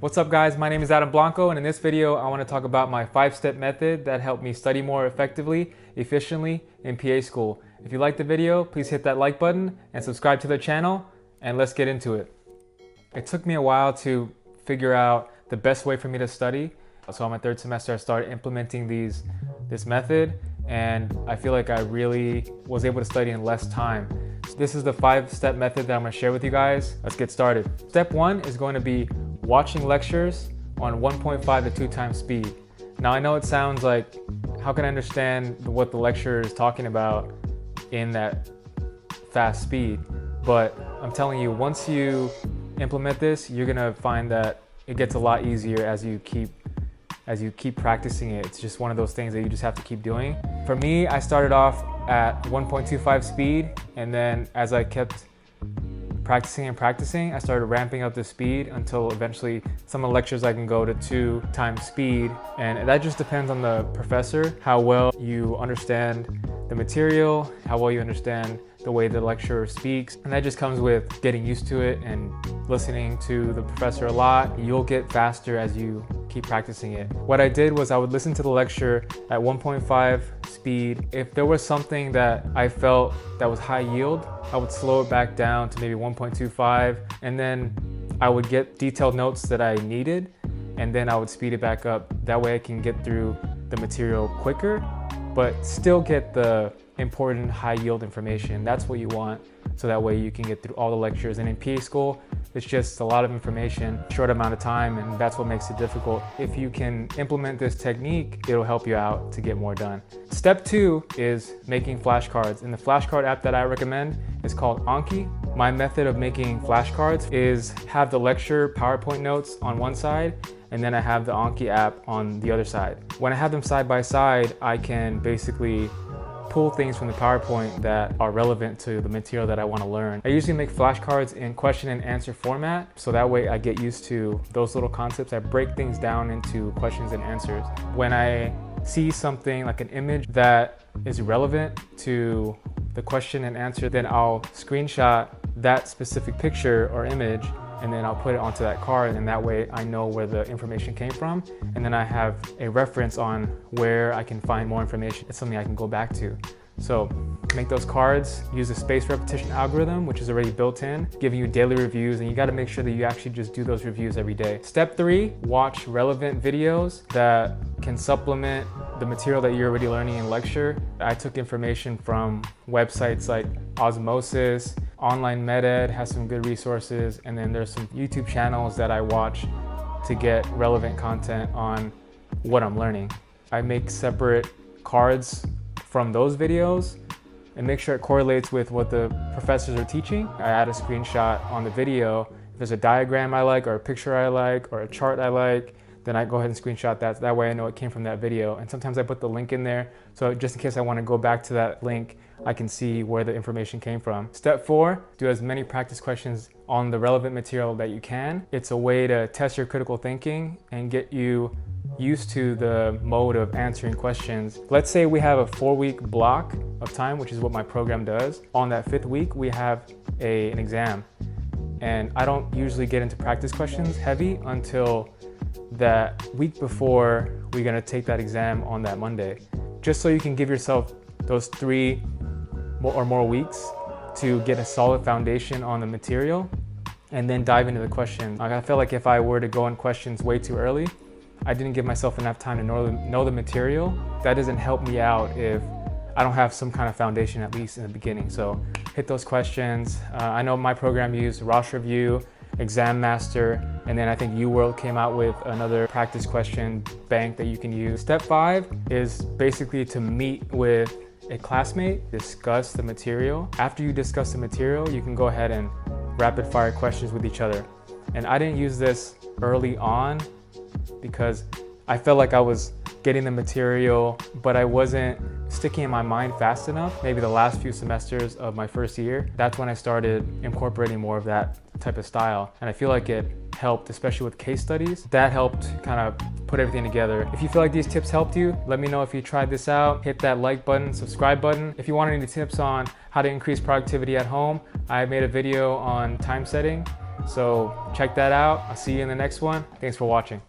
What's up guys, my name is Blanco, and in this video I want to talk about my 5-step method that helped me study more effectively, efficiently in PA school. If you liked the video, please hit that like button and subscribe to the channel, and let's get into it. It took me a while to figure out the best way for me to study. So on my 3rd semester I started implementing this method, and I feel like I really was able to study in less time. This is the 5-step method that I'm going to share with you guys. Let's get started. Step 1 is going to be watching lectures on 1.5 to 2 times speed. Now I know it sounds like, how can I understand what the lecturer is talking about in that fast speed? But I'm telling you, once you implement this, you're gonna find that it gets a lot easier as you keep practicing it. It's just one of those things that you just have to keep doing. For me, I started off at 1.25 speed, and then as I kept practicing, I started ramping up the speed until eventually some of the lectures I can go to 2 times speed. And that just depends on the professor, how well you understand the material, how well you understand the way the lecturer speaks. And that just comes with getting used to it and listening to the professor a lot. You'll get faster as you keep practicing it. What I did was I would listen to the lecture at 1.5 speed. If there was something that I felt that was high yield, I would slow it back down to maybe 1.25, and then I would get detailed notes that I needed, and then I would speed it back up. That way I can get through the material quicker, but still get the important high yield information. That's what you want, so that way you can get through all the lectures. And in PA school, it's just a lot of information, short amount of time, and that's what makes it difficult. If you can implement this technique, it'll help you out to get more done. Step 2 is making flashcards, and the flashcard app that I recommend is called Anki. My method of making flashcards is have the lecture PowerPoint notes on one side, and then I have the Anki app on the other side. When I have them side by side, I can basically pull things from the PowerPoint that are relevant to the material that I want to learn. I usually make flashcards in question and answer format, so that way I get used to those little concepts. I break things down into questions and answers. When I see something like an image that is relevant to the question and answer, then I'll screenshot that specific picture or image, and then I'll put it onto that card, and that way I know where the information came from, and then I have a reference on where I can find more information. It's something I can go back to. So make those cards, use the spaced repetition algorithm, which is already built in, giving you daily reviews, and you gotta make sure that you actually just do those reviews every day. Step 3, watch relevant videos that can supplement the material that you're already learning in lecture. I took information from websites like Osmosis, Online MedEd has some good resources, and then there's some YouTube channels that I watch to get relevant content on what I'm learning. I make separate cards from those videos and make sure it correlates with what the professors are teaching. I add a screenshot on the video. If there's a diagram I like, or a picture I like, or a chart I like, then I go ahead and screenshot that. That way I know it came from that video. And sometimes I put the link in there, so just in case I want to go back to that link, I can see where the information came from. Step 4, do as many practice questions on the relevant material that you can. It's a way to test your critical thinking and get you used to the mode of answering questions. Let's say we have a 4-week block of time, which is what my program does. On that 5th week, we have an exam. And I don't usually get into practice questions heavy until that week before we're gonna take that exam on that Monday. Just so you can give yourself those 3 or more weeks to get a solid foundation on the material and then dive into the questions. I feel like if I were to go on questions way too early, I didn't give myself enough time to know the material. That doesn't help me out if I don't have some kind of foundation, at least in the beginning. So hit those questions. I know my program used Rosh Review, Exam Master, and then I think UWorld came out with another practice question bank that you can use. Step 5 is basically to meet with a classmate, discuss the material. After you discuss the material, you can go ahead and rapid fire questions with each other. And I didn't use this early on because I felt like I was getting the material, but I wasn't sticking in my mind fast enough. Maybe the last few semesters of my 1st year, that's when I started incorporating more of that type of style. And I feel like it helped, especially with case studies. That helped kind of put everything together. If you feel like these tips helped you, let me know if you tried this out. Hit that like button, subscribe button. If you want any tips on how to increase productivity at home, I made a video on time setting So check that out. I'll see you in the next one. Thanks for watching.